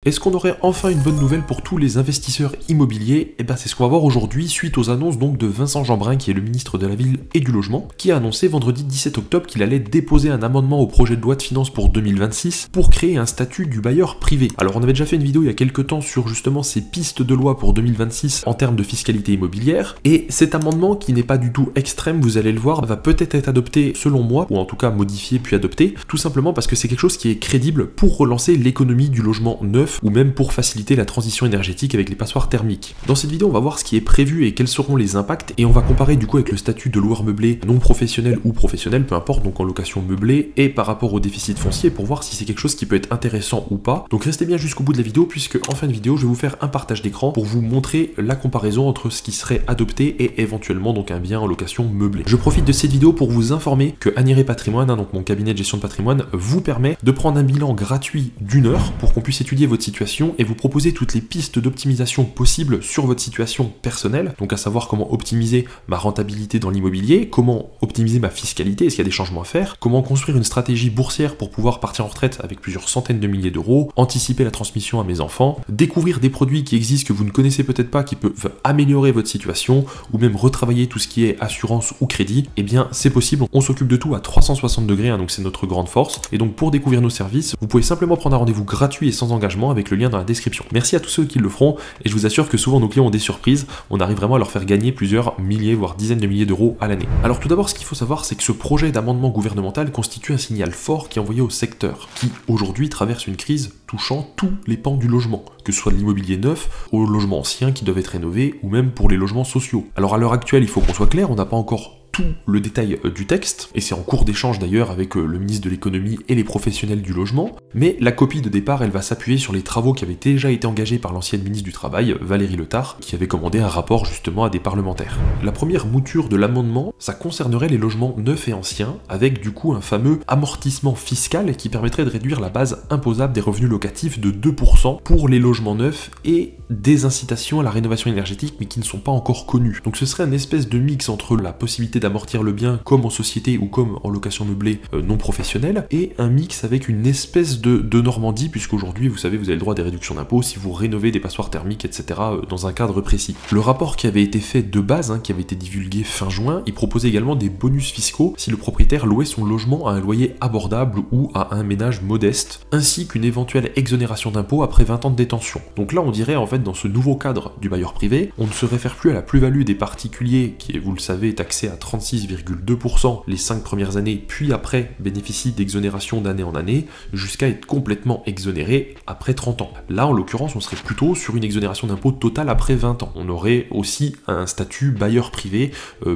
Est-ce qu'on aurait enfin une bonne nouvelle pour tous les investisseurs immobiliers? Eh bien c'est ce qu'on va voir aujourd'hui suite aux annonces donc de Vincent Jeanbrun, qui est le ministre de la Ville et du Logement, qui a annoncé vendredi 17 octobre qu'il allait déposer un amendement au projet de loi de finances pour 2026 pour créer un statut du bailleur privé. Alors on avait déjà fait une vidéo il y a quelques temps sur justement ces pistes de loi pour 2026 en termes de fiscalité immobilière, et cet amendement qui n'est pas du tout extrême, vous allez le voir, va peut-être être adopté selon moi, ou en tout cas modifié puis adopté, tout simplement parce que c'est quelque chose qui est crédible pour relancer l'économie du logement neuf, ou même pour faciliter la transition énergétique avec les passoires thermiques. Dans cette vidéo, on va voir ce qui est prévu et quels seront les impacts, et on va comparer du coup avec le statut de loueur meublé non professionnel ou professionnel, peu importe, donc en location meublée, et par rapport au déficit foncier pour voir si c'est quelque chose qui peut être intéressant ou pas. Donc restez bien jusqu'au bout de la vidéo, puisque en fin de vidéo, je vais vous faire un partage d'écran pour vous montrer la comparaison entre ce qui serait adopté et éventuellement donc un bien en location meublée. Je profite de cette vidéo pour vous informer que Aniré Patrimoine, donc mon cabinet de gestion de patrimoine, vous permet de prendre un bilan gratuit d'1 heure pour qu'on puisse étudier votre situation et vous proposer toutes les pistes d'optimisation possibles sur votre situation personnelle, donc à savoir comment optimiser ma rentabilité dans l'immobilier, comment optimiser ma fiscalité, est-ce qu'il y a des changements à faire, comment construire une stratégie boursière pour pouvoir partir en retraite avec plusieurs centaines de milliers d'euros, anticiper la transmission à mes enfants, découvrir des produits qui existent que vous ne connaissez peut-être pas, qui peuvent améliorer votre situation, ou même retravailler tout ce qui est assurance ou crédit. Eh bien c'est possible, on s'occupe de tout à 360 degrés, donc c'est notre grande force. Et donc pour découvrir nos services, vous pouvez simplement prendre un rendez-vous gratuit et sans engagement avec le lien dans la description. Merci à tous ceux qui le feront, et je vous assure que souvent nos clients ont des surprises, on arrive vraiment à leur faire gagner plusieurs milliers, voire dizaines de milliers d'euros à l'année. Alors tout d'abord, ce qu'il faut savoir, c'est que ce projet d'amendement gouvernemental constitue un signal fort qui est envoyé au secteur, qui aujourd'hui traverse une crise touchant tous les pans du logement, que ce soit de l'immobilier neuf, aux logements anciens qui doivent être rénovés, ou même pour les logements sociaux. Alors à l'heure actuelle, il faut qu'on soit clair, on n'a pas encore tout le détail du texte, et c'est en cours d'échange d'ailleurs avec le ministre de l'économie et les professionnels du logement, mais la copie de départ, elle va s'appuyer sur les travaux qui avaient déjà été engagés par l'ancienne ministre du Travail, Valérie Letard, qui avait commandé un rapport justement à des parlementaires. La première mouture de l'amendement, ça concernerait les logements neufs et anciens, avec du coup un fameux amortissement fiscal qui permettrait de réduire la base imposable des revenus locatifs de 2% pour les logements neufs, et des incitations à la rénovation énergétique mais qui ne sont pas encore connues. Donc ce serait une espèce de mix entre la possibilité d'amortir le bien comme en société ou comme en location meublée non professionnelle, et un mix avec une espèce de Normandie, puisqu'aujourd'hui vous savez, vous avez le droit à des réductions d'impôts si vous rénovez des passoires thermiques, etc. dans un cadre précis. Le rapport qui avait été fait de base, qui avait été divulgué fin juin, il proposait également des bonus fiscaux si le propriétaire louait son logement à un loyer abordable ou à un ménage modeste, ainsi qu'une éventuelle exonération d'impôts après 20 ans de détention. Donc là on dirait en fait, dans ce nouveau cadre du bailleur privé, on ne se réfère plus à la plus-value des particuliers qui, vous le savez, est taxée à 36,2% les 5 premières années, puis après bénéficie d'exonération d'année en année, jusqu'à être complètement exonéré après 30 ans. Là, en l'occurrence, on serait plutôt sur une exonération d'impôt totale après 20 ans. On aurait aussi un statut bailleur privé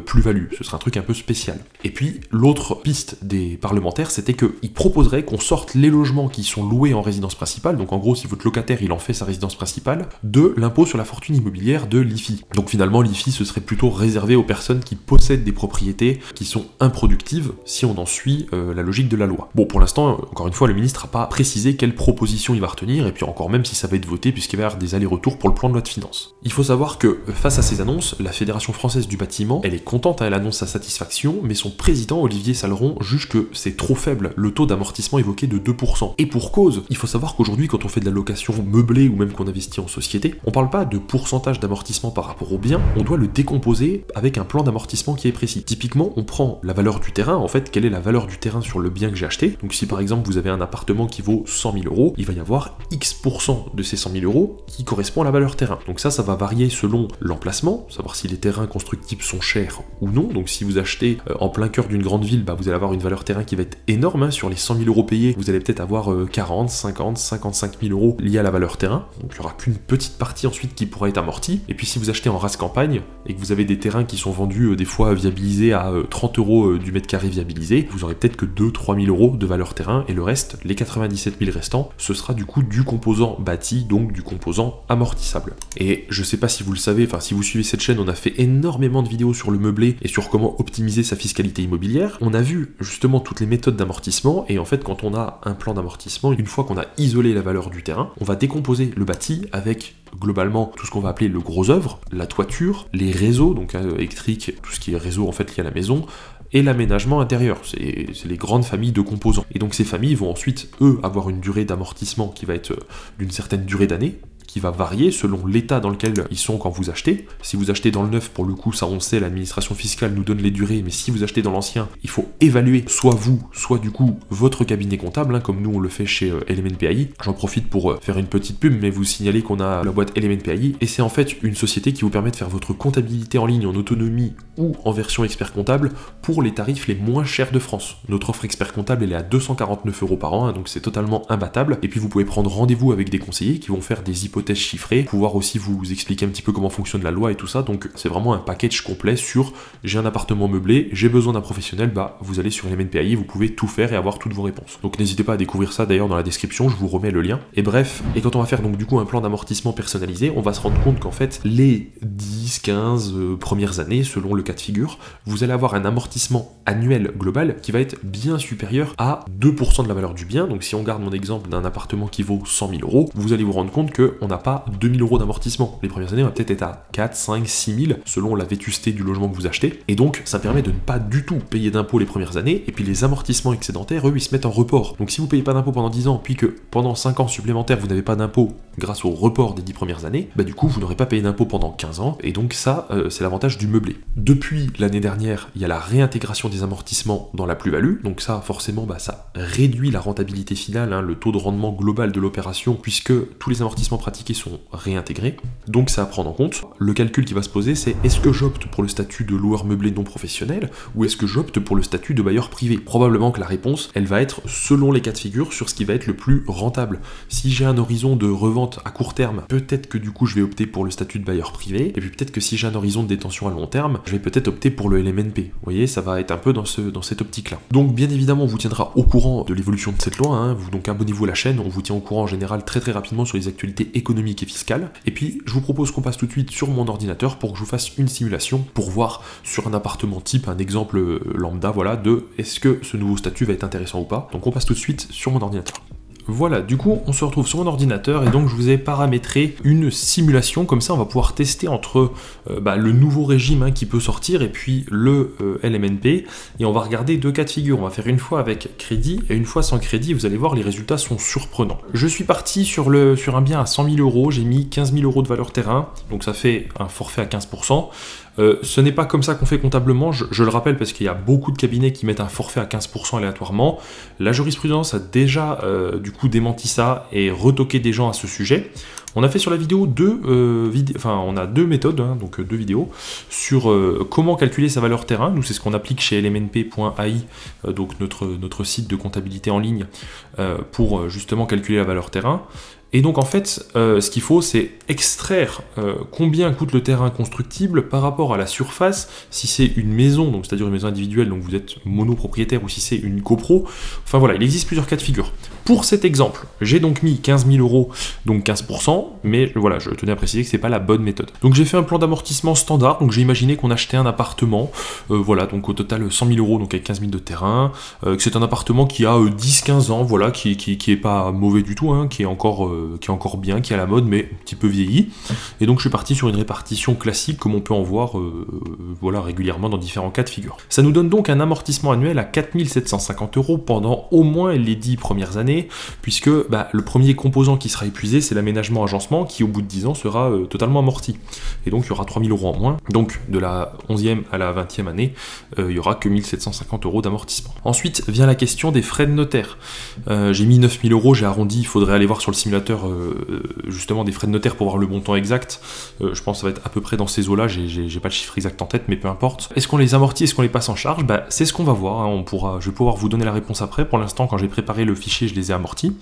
plus-value. Ce serait un truc un peu spécial. Et puis, l'autre piste des parlementaires, c'était qu'ils proposeraient qu'on sorte les logements qui sont loués en résidence principale, donc en gros, si votre locataire, il en fait sa résidence principale, de l'impôt sur la fortune immobilière de l'IFI. Donc finalement, l'IFI, ce serait plutôt réservé aux personnes qui possèdent des propriétés qui sont improductives, si on en suit la logique de la loi. Bon, pour l'instant, encore une fois, le ministre n'a pas précisé quelle proposition il va retenir, et puis encore même si ça va être voté, puisqu'il va y avoir des allers-retours pour le plan de loi de finances. Il faut savoir que, face à ces annonces, la Fédération française du bâtiment, elle est contente, elle annonce sa satisfaction, mais son président, Olivier Saleron, juge que c'est trop faible, le taux d'amortissement évoqué de 2%. Et pour cause, il faut savoir qu'aujourd'hui, quand on fait de la location meublée, ou même qu'on investit en société, on parle pas de pourcentage d'amortissement par rapport au bien, on doit le décomposer avec un plan d'amortissement qui est précis. Typiquement, on prend la valeur du terrain, en fait, quelle est la valeur du terrain sur le bien que j'ai acheté. Donc si par exemple vous avez un appartement qui vaut 100 000 euros, il va y avoir X% de ces 100 000 euros qui correspond à la valeur terrain. Donc ça va varier selon l'emplacement, savoir si les terrains constructibles sont chers ou non. Donc si vous achetez en plein cœur d'une grande ville, vous allez avoir une valeur terrain qui va être énorme. Sur les 100 000 euros payés, vous allez peut-être avoir 40, 50, 55 000 euros liés à la valeur terrain. Donc il n'y aura qu'une petite partie ensuite qui pourra être amortie. Et puis si vous achetez en race campagne et que vous avez des terrains qui sont vendus des fois viabilisés à 30 euros du mètre carré viabilisé, vous aurez peut-être que 2-3 000 euros de valeur terrain, et le reste, les 97 000 restants, ce sera du coup du composant bâti, donc du composant amortissable. Et je sais pas si vous le savez, enfin si vous suivez cette chaîne, on a fait énormément de vidéos sur le meublé et sur comment optimiser sa fiscalité immobilière. On a vu justement toutes les méthodes d'amortissement, et en fait quand on a un plan d'amortissement, une fois qu'on a isolé la valeur du terrain, on va décomposer le bâti avec globalement tout ce qu'on va appeler le gros œuvre, la toiture, les réseaux, donc électriques, tout ce qui est réseau en fait lié à la maison, et l'aménagement intérieur. C'est les grandes familles de composants. Et donc ces familles vont ensuite, eux, avoir une durée d'amortissement qui va être d'une certaine durée d'années, qui va varier selon l'état dans lequel ils sont quand vous achetez. Si vous achetez dans le neuf, pour le coup, ça on le sait, l'administration fiscale nous donne les durées, mais si vous achetez dans l'ancien, il faut évaluer soit vous, soit du coup votre cabinet comptable, hein, comme nous on le fait chez Element PAI. J'en profite pour faire une petite pub, mais vous signaler qu'on a la boîte Element PAI, et c'est en fait une société qui vous permet de faire votre comptabilité en ligne en autonomie ou en version expert comptable pour les tarifs les moins chers de France. Notre offre expert comptable, elle est à 249 € par an, hein, donc c'est totalement imbattable. Et puis vous pouvez prendre rendez-vous avec des conseillers qui vont faire des hypothèses chiffrées, pouvoir aussi vous expliquer un petit peu comment fonctionne la loi et tout ça. Donc c'est vraiment un package complet sur j'ai un appartement meublé, j'ai besoin d'un professionnel, bah vous allez sur Element PAI, vous pouvez tout faire et avoir toutes vos réponses. Donc n'hésitez pas à découvrir ça d'ailleurs dans la description, je vous remets le lien. Et bref, et quand on va faire donc du coup un plan d'amortissement personnalisé, on va se rendre compte qu'en fait les 10-15 premières années, selon le cas de figure, vous allez avoir un amortissement annuel global qui va être bien supérieur à 2% de la valeur du bien. Donc si on garde mon exemple d'un appartement qui vaut 100 000 €, vous allez vous rendre compte qu'on n'a pas 2 000 € d'amortissement. Les premières années, on va peut-être être à 4, 5, 6 000 selon la vétusté du logement que vous achetez. Et donc, ça permet de ne pas du tout payer d'impôts les premières années. Et puis les amortissements excédentaires, eux, ils se mettent en report. Donc si vous payez pas d'impôts pendant 10 ans, puis que pendant 5 ans supplémentaires, vous n'avez pas d'impôts grâce au report des 10 premières années, bah du coup, vous n'aurez pas payé d'impôts pendant 15 ans. Et donc ça, c'est l'avantage du meublé. Depuis l'année dernière, il y a la réintégration des amortissements dans la plus-value. Donc ça, forcément, bah, ça réduit la rentabilité finale, hein, le taux de rendement global de l'opération, puisque tous les amortissements pratiqués sont réintégrés. Donc c'est à prendre en compte. Le calcul qui va se poser, c'est est-ce que j'opte pour le statut de loueur meublé non professionnel ou est-ce que j'opte pour le statut de bailleur privé? Probablement que la réponse, elle va être selon les cas de figure sur ce qui va être le plus rentable. Si j'ai un horizon de revente à court terme, peut-être que du coup je vais opter pour le statut de bailleur privé, et puis peut-être que si j'ai un horizon de détention à long terme, je vais peut-être opter pour le LMNP. Vous voyez, ça va être un peu dans cette optique-là. Donc bien évidemment, on vous tiendra au courant de l'évolution de cette loi, hein. Donc abonnez-vous à la chaîne, on vous tient au courant en général très rapidement sur les actualités économiques et fiscales. Et puis je vous propose qu'on passe tout de suite sur mon ordinateur pour que je vous fasse une simulation pour voir sur un appartement type, un exemple lambda, voilà, de est-ce que ce nouveau statut va être intéressant ou pas. Donc on passe tout de suite sur mon ordinateur. Voilà, du coup, on se retrouve sur mon ordinateur et donc je vous ai paramétré une simulation, comme ça on va pouvoir tester entre le nouveau régime, hein, qui peut sortir et puis le LMNP, et on va regarder deux cas de figure. On va faire une fois avec crédit et une fois sans crédit. Vous allez voir, les résultats sont surprenants. Je suis parti sur un bien à 100 000 €, j'ai mis 15 000 € de valeur terrain, donc ça fait un forfait à 15%. Ce n'est pas comme ça qu'on fait comptablement, je le rappelle parce qu'il y a beaucoup de cabinets qui mettent un forfait à 15% aléatoirement. La jurisprudence a déjà du coup démenti ça et retoqué des gens à ce sujet. On a fait sur la vidéo on a deux méthodes, hein, donc deux vidéos, sur comment calculer sa valeur terrain. Nous, c'est ce qu'on applique chez lmnp.ai, donc notre site de comptabilité en ligne, pour justement calculer la valeur terrain. Et donc en fait, ce qu'il faut, c'est extraire combien coûte le terrain constructible par rapport à la surface, si c'est une maison, donc c'est-à-dire une maison individuelle, donc vous êtes monopropriétaire, ou si c'est une copro. Enfin voilà, il existe plusieurs cas de figure. Pour cet exemple, j'ai donc mis 15 000 €, donc 15%, mais voilà, je tenais à préciser que c'est pas la bonne méthode. Donc j'ai fait un plan d'amortissement standard, donc j'ai imaginé qu'on achetait un appartement, voilà, donc au total 100 000 €, donc avec 15 000 de terrain, que c'est un appartement qui a 10-15 ans, voilà, qui est pas mauvais du tout, hein, qui est encore bien, qui est à la mode, mais un petit peu vieilli. Et donc je suis parti sur une répartition classique, comme on peut en voir voilà, régulièrement dans différents cas de figure. Ça nous donne donc un amortissement annuel à 4 750 € pendant au moins les 10 premières années, puisque le premier composant qui sera épuisé, c'est l'aménagement-agencement, qui au bout de 10 ans sera totalement amorti. Et donc il y aura 3 000 € en moins. Donc de la 11e à la 20e année, il n'y aura que 1 750 € d'amortissement. Ensuite vient la question des frais de notaire. J'ai mis 9 000 €, j'ai arrondi, il faudrait aller voir sur le simulateur justement des frais de notaire pour voir le montant exact. Je pense que ça va être à peu près dans ces eaux-là, j'ai pas le chiffre exact en tête, mais peu importe. Est-ce qu'on les amortit, est-ce qu'on les passe en charge? C'est ce qu'on va voir, hein. Je vais pouvoir vous donner la réponse après. Pour l'instant, quand j'ai préparé le fichier, je les ai amortis.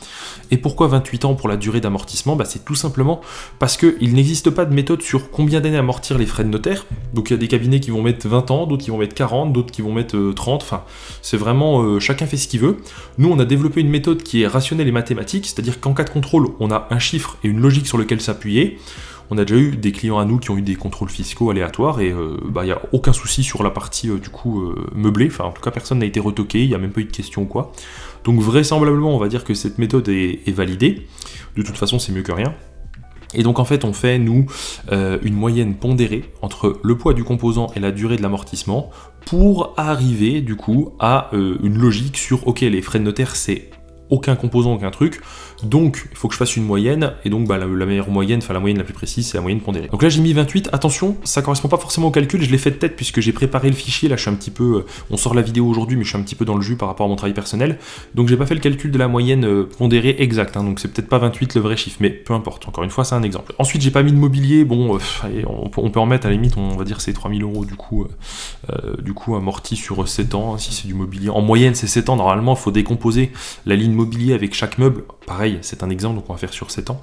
Et pourquoi 28 ans pour la durée d'amortissement? C'est tout simplement parce qu'il n'existe pas de méthode sur combien d'années amortir les frais de notaire. Donc il y a des cabinets qui vont mettre 20 ans, d'autres qui vont mettre 40, d'autres qui vont mettre 30, enfin c'est vraiment chacun fait ce qu'il veut. Nous on a développé une méthode qui est rationnelle et mathématique, c'est-à-dire qu'en cas de contrôle, on a un chiffre et une logique sur lequel s'appuyer. On a déjà eu des clients à nous qui ont eu des contrôles fiscaux aléatoires et il n'y a aucun souci sur la partie meublée, enfin en tout cas personne n'a été retoqué, il n'y a même pas eu de question ou quoi. Donc vraisemblablement on va dire que cette méthode est validée, de toute façon c'est mieux que rien. Et donc en fait on fait nous une moyenne pondérée entre le poids du composant et la durée de l'amortissement pour arriver du coup à une logique sur ok, les frais de notaire c'est aucun composant, aucun truc, donc il faut que je fasse une moyenne, et donc bah, la meilleure moyenne, enfin la moyenne la plus précise, c'est la moyenne pondérée. Donc là j'ai mis 28, attention, ça correspond pas forcément au calcul, je l'ai fait de tête puisque j'ai préparé le fichier, là je suis un petit peu, on sort la vidéo aujourd'hui, mais je suis un petit peu dans le jus par rapport à mon travail personnel, donc j'ai pas fait le calcul de la moyenne pondérée exacte, hein, donc c'est peut-être pas 28 le vrai chiffre, mais peu importe, encore une fois c'est un exemple. Ensuite j'ai pas mis de mobilier, bon, allez, on peut en mettre à la limite, on va dire c'est 3000 € du coup amorti sur 7 ans, hein, si c'est du mobilier, en moyenne c'est 7 ans, normalement il faut décomposer la ligne mobilier avec chaque meuble, pareil, c'est un exemple, donc on va faire sur 7 ans.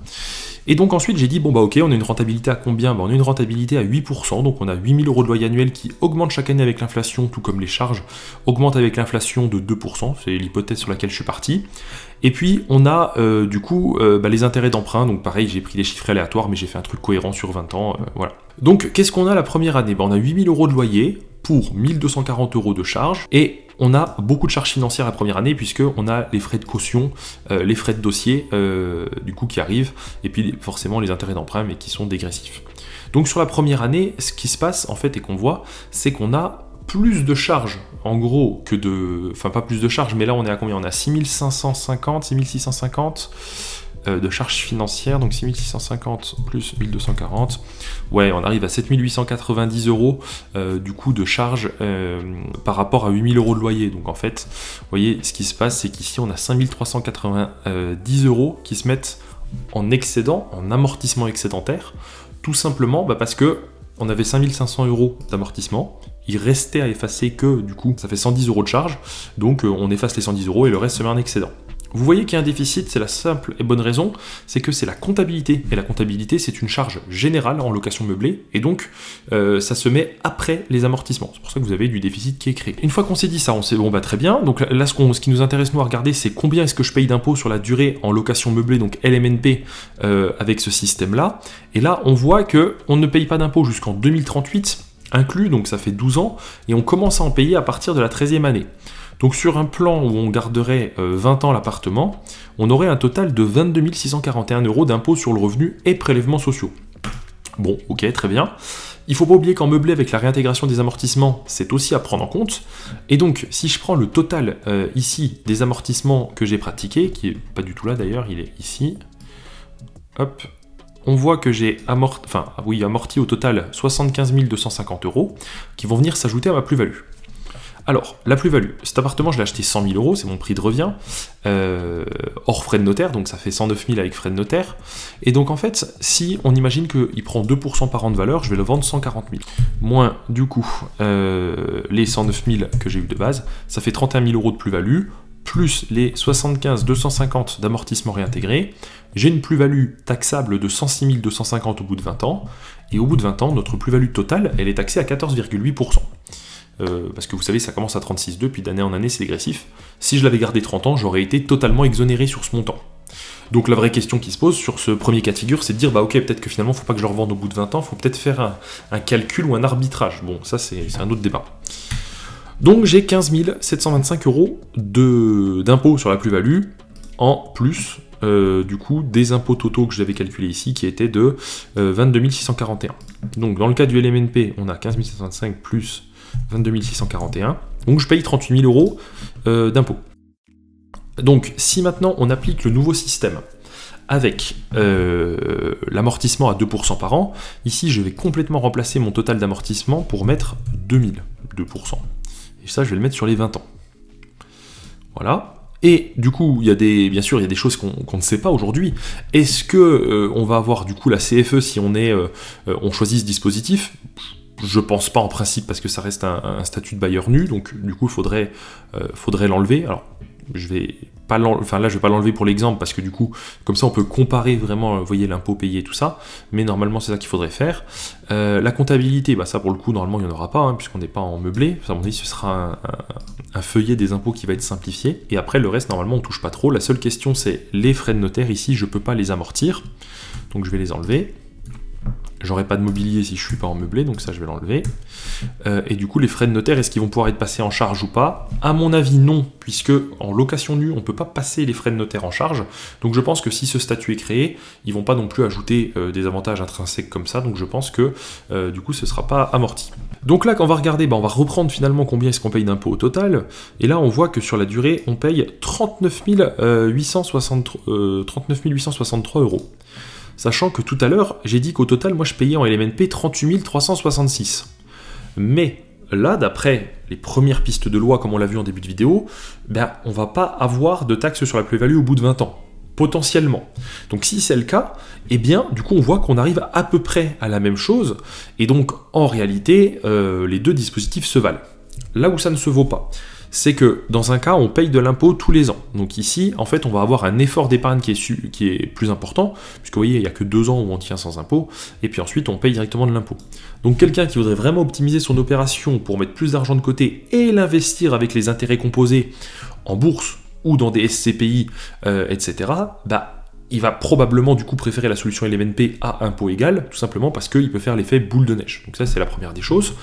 Et donc ensuite j'ai dit, bon bah ok, on a une rentabilité à combien? Bah, on a une rentabilité à 8%, donc on a 8000 € de loyer annuel qui augmente chaque année avec l'inflation, tout comme les charges augmentent avec l'inflation de 2%, c'est l'hypothèse sur laquelle je suis parti. Et puis on a du coup les intérêts d'emprunt, donc pareil, j'ai pris des chiffres aléatoires, mais j'ai fait un truc cohérent sur 20 ans, voilà. Donc qu'est-ce qu'on a la première année? Bah, on a 8000 € de loyer pour 1240 € de charges, et on a beaucoup de charges financières la première année, puisqu'on a les frais de caution, les frais de dossier, du coup, qui arrivent, et puis forcément les intérêts d'emprunt, mais qui sont dégressifs. Donc sur la première année, ce qui se passe, en fait, et qu'on voit, c'est qu'on a plus de charges, en gros, que de... Enfin, pas plus de charges, mais là, on est à combien? On a 6550, 6650... de charges financières, donc 6650 plus 1240, ouais, on arrive à 7890 € du coup de charges par rapport à 8000 € de loyer. Donc en fait, vous voyez, ce qui se passe, c'est qu'ici on a 5390 € qui se mettent en excédent, en amortissement excédentaire, tout simplement parce que on avait 5500 € d'amortissement, il restait à effacer que, du coup, ça fait 110 € de charge, donc on efface les 110 € et le reste se met en excédent. Vous voyez qu'il y a un déficit, c'est la simple et bonne raison, c'est que c'est la comptabilité. Et la comptabilité, c'est une charge générale en location meublée, et donc ça se met après les amortissements. C'est pour ça que vous avez du déficit qui est créé. Une fois qu'on s'est dit ça, on s'est bon, bah très bien. Donc là, ce qui nous intéresse nous à regarder, c'est combien est-ce que je paye d'impôts sur la durée en location meublée, donc LMNP, avec ce système-là. Et là, on voit que on ne paye pas d'impôts jusqu'en 2038, inclus, donc ça fait 12 ans, et on commence à en payer à partir de la 13e année. Donc sur un plan où on garderait 20 ans l'appartement, on aurait un total de 22 641 € d'impôts sur le revenu et prélèvements sociaux. Bon, ok, très bien. Il ne faut pas oublier qu'en meublé, avec la réintégration des amortissements, c'est aussi à prendre en compte. Et donc, si je prends le total ici des amortissements que j'ai pratiqués, qui n'est pas du tout là d'ailleurs, il est ici, hop, on voit que j'ai amorti au total 75 250 € qui vont venir s'ajouter à ma plus-value. Alors, la plus-value, cet appartement, je l'ai acheté 100 000 €, c'est mon prix de revient, hors frais de notaire, donc ça fait 109 000 avec frais de notaire. Et donc en fait, si on imagine qu'il prend 2% par an de valeur, je vais le vendre 140 000. Moins, du coup, les 109 000 que j'ai eu de base, ça fait 31 000 € de plus-value, plus les 75 250 d'amortissement réintégré, j'ai une plus-value taxable de 106 250 au bout de 20 ans, et au bout de 20 ans, notre plus-value totale, elle est taxée à 14,8%. Parce que vous savez, ça commence à 36,2, puis d'année en année, c'est dégressif. Si je l'avais gardé 30 ans, j'aurais été totalement exonéré sur ce montant. Donc la vraie question qui se pose sur ce premier cas de figure, c'est de dire, bah ok, peut-être que finalement, il ne faut pas que je le revende au bout de 20 ans, il faut peut-être faire un calcul ou un arbitrage. Bon, ça, c'est un autre débat. Donc j'ai 15 725 € d'impôts sur la plus-value, en plus, du coup, des impôts totaux que j'avais calculés ici, qui étaient de 22 641. Donc dans le cas du LMNP, on a 15 725 plus 22 641, donc je paye 38 000 € d'impôts. Donc si maintenant on applique le nouveau système avec l'amortissement à 2% par an, ici je vais complètement remplacer mon total d'amortissement pour mettre 2000, 2%. Et ça je vais le mettre sur les 20 ans. Voilà. Et du coup, bien sûr, il y a des choses qu'on ne sait pas aujourd'hui. Est-ce que on va avoir du coup la CFE si on choisit ce dispositif ? Je pense pas en principe, parce que ça reste un statut de bailleur nu, donc du coup il faudrait l'enlever. Alors je vais pas l'enlever pour l'exemple, parce que du coup comme ça on peut comparer vraiment, vous voyez, l'impôt payé, tout ça, mais normalement c'est ça qu'il faudrait faire. La comptabilité, bah ça pour le coup normalement il n'y en aura pas, hein, puisqu'on n'est pas en meublé. À mon avis ce sera un feuillet des impôts qui va être simplifié, et après le reste normalement on touche pas trop. La seule question c'est les frais de notaire, ici je peux pas les amortir, donc je vais les enlever. J'aurai pas de mobilier si je suis pas en meublé, donc ça je vais l'enlever. Et du coup, les frais de notaire, est-ce qu'ils vont pouvoir être passés en charge ou pas? À mon avis, non, puisque en location nue, on peut pas passer les frais de notaire en charge. Donc je pense que si ce statut est créé, ils vont pas non plus ajouter des avantages intrinsèques comme ça, donc je pense que du coup, ce sera pas amorti. Donc là, quand on va regarder, on va reprendre finalement combien est-ce qu'on paye d'impôts au total, et là, on voit que sur la durée, on paye 39 863 €. Sachant que tout à l'heure, j'ai dit qu'au total, moi je payais en LMNP 38 366. Mais là, d'après les premières pistes de loi, comme on l'a vu en début de vidéo, on va pas avoir de taxe sur la plus-value au bout de 20 ans. Potentiellement. Donc si c'est le cas, du coup on voit qu'on arrive à peu près à la même chose, et donc en réalité, les deux dispositifs se valent. Là où ça ne se vaut pas, c'est que dans un cas, on paye de l'impôt tous les ans. Donc ici, en fait, on va avoir un effort d'épargne qui est plus important, puisque vous voyez, il n'y a que 2 ans où on tient sans impôt, et puis ensuite, on paye directement de l'impôt. Donc quelqu'un qui voudrait vraiment optimiser son opération pour mettre plus d'argent de côté et l'investir avec les intérêts composés en bourse ou dans des SCPI, etc., il va probablement du coup préférer la solution LMNP à impôt égal, tout simplement parce qu'il peut faire l'effet boule de neige. Donc ça, c'est la première des choses.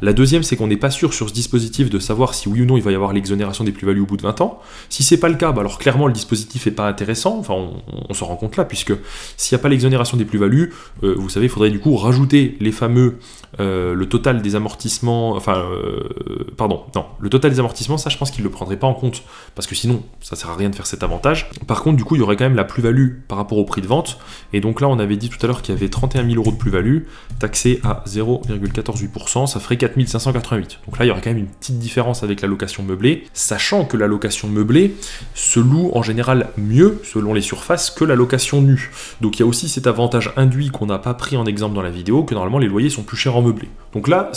La deuxième, c'est qu'on n'est pas sûr sur ce dispositif de savoir si oui ou non il va y avoir l'exonération des plus-values au bout de 20 ans. Si c'est pas le cas, alors clairement le dispositif n'est pas intéressant, enfin on s'en rend compte là, puisque s'il n'y a pas l'exonération des plus-values, vous savez, il faudrait du coup rajouter les fameux, le total des amortissements, le total des amortissements, ça je pense qu'il ne le prendrait pas en compte, parce que sinon ça sert à rien de faire cet avantage. Par contre, du coup, il y aurait quand même la plus-value par rapport au prix de vente, et donc là on avait dit tout à l'heure qu'il y avait 31 000 € de plus-value, taxé à 0,148%, ça ferait 4 588. Donc là il y aurait quand même une petite différence avec la location meublée, sachant que la location meublée se loue en général mieux, selon les surfaces, que la location nue. Donc il y a aussi cet avantage induit qu'on n'a pas pris en exemple dans la vidéo, que normalement les loyers sont plus chers en meublé. Donc là,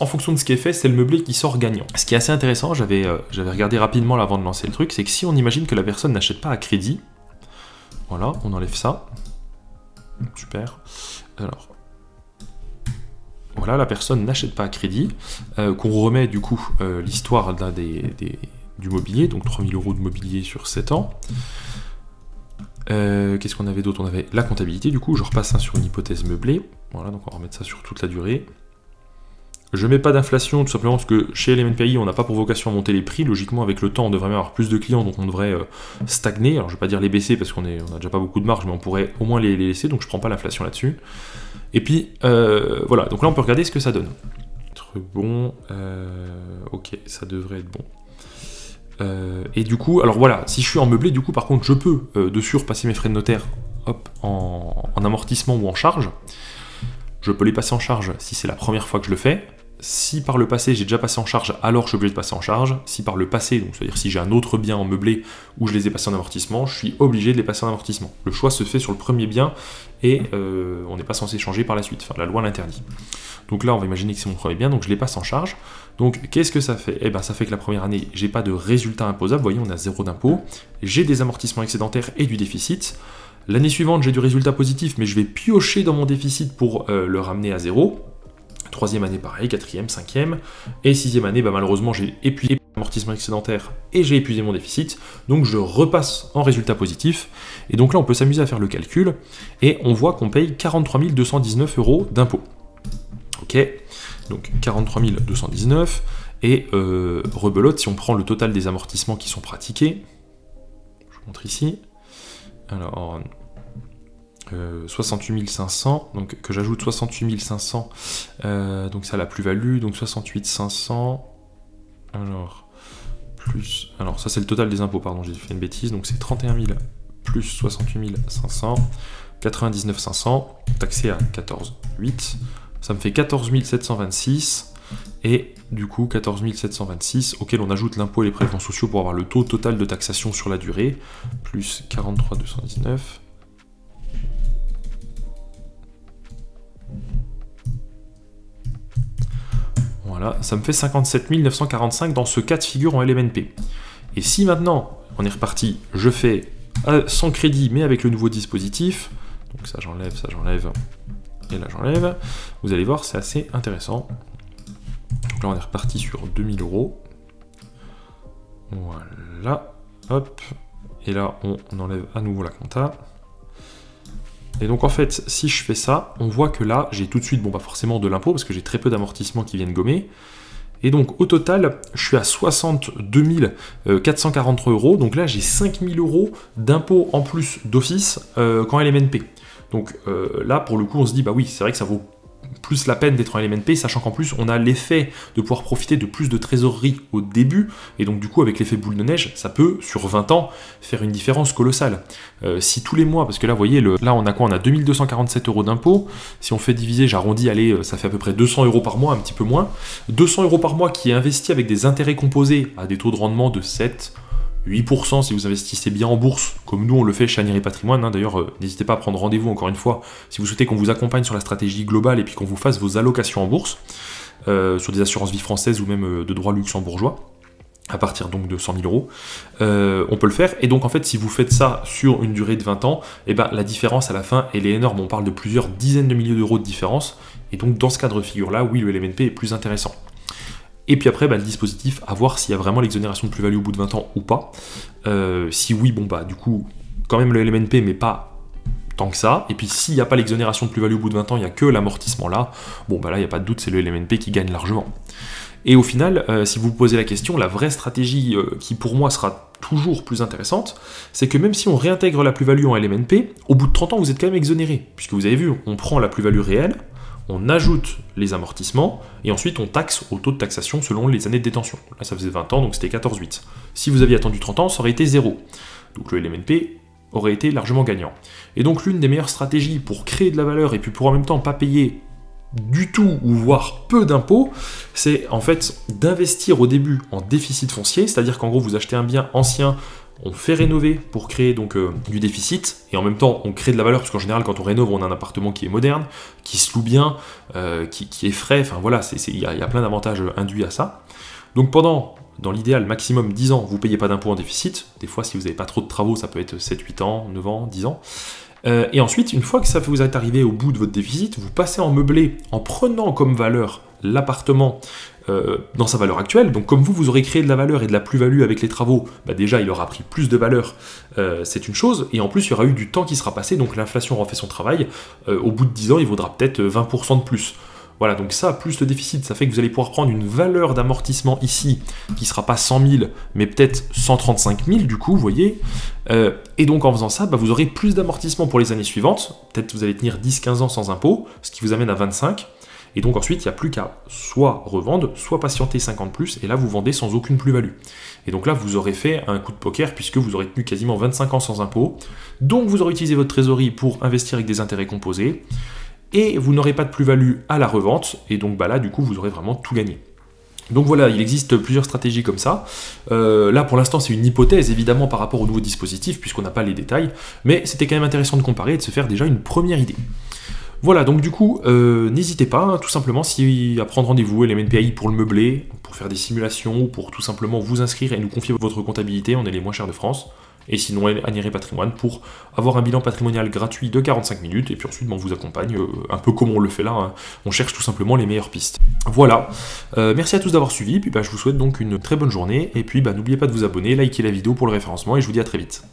en fonction de ce qui est fait, c'est le meublé qui sort gagnant. Ce qui est assez intéressant, j'avais regardé rapidement là avant de lancer le truc, c'est que si on imagine que la personne n'achète pas à crédit, voilà, on enlève ça. Super. Alors, voilà, la personne n'achète pas à crédit, qu'on remet du coup l'histoire du mobilier, donc 3 000 € de mobilier sur 7 ans. Qu'est-ce qu'on avait d'autre? On avait la comptabilité, du coup, je repasse sur une hypothèse meublée. Voilà, donc on va remettre ça sur toute la durée. Je mets pas d'inflation, tout simplement parce que chez LMNPI, on n'a pas pour vocation à monter les prix. Logiquement, avec le temps, on devrait même avoir plus de clients, donc on devrait stagner. Alors, je vais pas dire les baisser, parce qu'on a déjà pas beaucoup de marge, mais on pourrait au moins les laisser, donc je prends pas l'inflation là-dessus. Et puis, voilà, donc là, on peut regarder ce que ça donne. Bon, ok, ça devrait être bon. Et du coup, alors voilà, si je suis en meublé, du coup, par contre, je peux dessus repasser mes frais de notaire, hop, en amortissement ou en charge. Je peux les passer en charge si c'est la première fois que je le fais. Si par le passé j'ai déjà passé en charge, alors je suis obligé de passer en charge. Si par le passé, donc c'est-à-dire si j'ai un autre bien en meublé où je les ai passés en amortissement, je suis obligé de les passer en amortissement. Le choix se fait sur le premier bien et on n'est pas censé changer par la suite. Enfin, la loi l'interdit. Donc là, on va imaginer que c'est mon premier bien, donc je les passe en charge. Donc qu'est-ce que ça fait? Ça fait que la première année, j'ai pas de résultat imposable. Vous voyez, on a 0 d'impôt. J'ai des amortissements excédentaires et du déficit. L'année suivante, j'ai du résultat positif, mais je vais piocher dans mon déficit pour le ramener à 0. Troisième année, pareil, quatrième, cinquième. Et sixième année, malheureusement, j'ai épuisé l'amortissement excédentaire et j'ai épuisé mon déficit. Donc je repasse en résultat positif. Et donc là, on peut s'amuser à faire le calcul. Et on voit qu'on paye 43 219 € d'impôts. Ok, donc 43 219. Et rebelote, si on prend le total des amortissements qui sont pratiqués, je vous montre ici. Alors, 68 500, donc que j'ajoute 68 500, donc ça la plus-value, donc 68 500, alors ça c'est le total des impôts, pardon, j'ai fait une bêtise, donc c'est 31 000 plus 68 500, 99 500, taxé à 14,8, ça me fait 14 726, et du coup 14 726, auquel on ajoute l'impôt et les prélèvements sociaux pour avoir le taux total de taxation sur la durée, plus 43 219. Voilà, ça me fait 57 945 dans ce cas de figure en LMNP. Et si maintenant, on est reparti, je fais sans crédit, mais avec le nouveau dispositif, donc ça j'enlève, et là j'enlève, vous allez voir, c'est assez intéressant. Donc là on est reparti sur 2000 €. Voilà, hop, et là on enlève à nouveau la compta. Et donc en fait, si je fais ça, on voit que là, j'ai tout de suite, bon bah forcément de l'impôt, parce que j'ai très peu d'amortissements qui viennent gommer. Et donc au total, je suis à 62 443 €. Donc là, j'ai 5 000 € d'impôt en plus d'office qu'en LMNP. Donc là, pour le coup, on se dit, bah oui, c'est vrai que ça vaut plus la peine d'être en LMNP, sachant qu'en plus, on a l'effet de pouvoir profiter de plus de trésorerie au début, et donc du coup, avec l'effet boule de neige, ça peut, sur 20 ans, faire une différence colossale. Si tous les mois, parce que là, vous voyez, là, on a quoi? On a 2247 € d'impôt. Si on fait diviser, j'arrondis, allez, ça fait à peu près 200 € par mois, un petit peu moins. 200 € par mois qui est investi avec des intérêts composés à des taux de rendement de 7, 8% si vous investissez bien en bourse, comme nous on le fait chez Aniris Patrimoine. Hein. D'ailleurs, n'hésitez pas à prendre rendez-vous encore une fois si vous souhaitez qu'on vous accompagne sur la stratégie globale et puis qu'on vous fasse vos allocations en bourse, sur des assurances vie françaises ou même de droit luxembourgeois, à partir donc de 100 000 €. On peut le faire, et donc en fait si vous faites ça sur une durée de 20 ans, et ben, la différence à la fin elle est énorme, on parle de plusieurs dizaines de milliers d'euros de différence, et donc dans ce cadre de figure là, oui, le LMNP est plus intéressant. Et puis après, bah, le dispositif, à voir s'il y a vraiment l'exonération de plus-value au bout de 20 ans ou pas. Si oui, bon bah du coup, quand même le LMNP, mais pas tant que ça. Et puis s'il n'y a pas l'exonération de plus-value au bout de 20 ans, il n'y a que l'amortissement là, bon bah là, il n'y a pas de doute, c'est le LMNP qui gagne largement. Et au final, si vous vous posez la question, la vraie stratégie qui pour moi sera toujours plus intéressante, c'est que même si on réintègre la plus-value en LMNP, au bout de 30 ans, vous êtes quand même exonéré. Puisque vous avez vu, on prend la plus-value réelle, on ajoute les amortissements, et ensuite on taxe au taux de taxation selon les années de détention. Là, ça faisait 20 ans, donc c'était 14,8. Si vous aviez attendu 30 ans, ça aurait été 0. Donc le LMNP aurait été largement gagnant. Et donc l'une des meilleures stratégies pour créer de la valeur, et puis pour en même temps pas payer du tout, ou voire peu d'impôts, c'est en fait d'investir au début en déficit foncier, c'est-à-dire qu'en gros vous achetez un bien ancien, on fait rénover pour créer donc du déficit, et en même temps on crée de la valeur, parce qu'en général quand on rénove on a un appartement qui est moderne, qui se loue bien, qui est frais, enfin voilà, il y a plein d'avantages induits à ça. Donc pendant, dans l'idéal, maximum 10 ans, vous ne payez pas d'impôt en déficit, des fois si vous n'avez pas trop de travaux ça peut être 7, 8 ans, 9 ans, 10 ans, et ensuite une fois que ça vous est arrivé au bout de votre déficit, vous passez en meublé en prenant comme valeur l'appartement dans sa valeur actuelle. Donc comme vous aurez créé de la valeur et de la plus-value avec les travaux, bah déjà il aura pris plus de valeur, c'est une chose, et en plus il y aura eu du temps qui sera passé, donc l'inflation aura fait son travail, au bout de 10 ans il vaudra peut-être 20% de plus. Voilà, donc ça, plus le déficit, ça fait que vous allez pouvoir prendre une valeur d'amortissement ici, qui ne sera pas 100 000, mais peut-être 135 000 du coup, vous voyez. Et donc en faisant ça, bah, vous aurez plus d'amortissement pour les années suivantes, peut-être que vous allez tenir 10-15 ans sans impôt, ce qui vous amène à 25. Et donc ensuite, il n'y a plus qu'à soit revendre, soit patienter 50 plus, et là vous vendez sans aucune plus-value. Et donc là, vous aurez fait un coup de poker, puisque vous aurez tenu quasiment 25 ans sans impôt, donc vous aurez utilisé votre trésorerie pour investir avec des intérêts composés, et vous n'aurez pas de plus-value à la revente, et donc bah là, du coup, vous aurez vraiment tout gagné. Donc voilà, il existe plusieurs stratégies comme ça. Là, pour l'instant, c'est une hypothèse, évidemment, par rapport au nouveau dispositif, puisqu'on n'a pas les détails, mais c'était quand même intéressant de comparer et de se faire déjà une première idée. Voilà, donc du coup, n'hésitez pas, hein, tout simplement, à prendre rendez-vous à LMNPI pour le meubler, pour faire des simulations, ou pour tout simplement vous inscrire et nous confier votre comptabilité, on est les moins chers de France. Et sinon, Aniris Patrimoine pour avoir un bilan patrimonial gratuit de 45 minutes, et puis ensuite, on vous accompagne un peu comme on le fait là, hein. On cherche tout simplement les meilleures pistes. Voilà, merci à tous d'avoir suivi, puis je vous souhaite donc une très bonne journée, et puis n'oubliez pas de vous abonner, liker la vidéo pour le référencement, et je vous dis à très vite.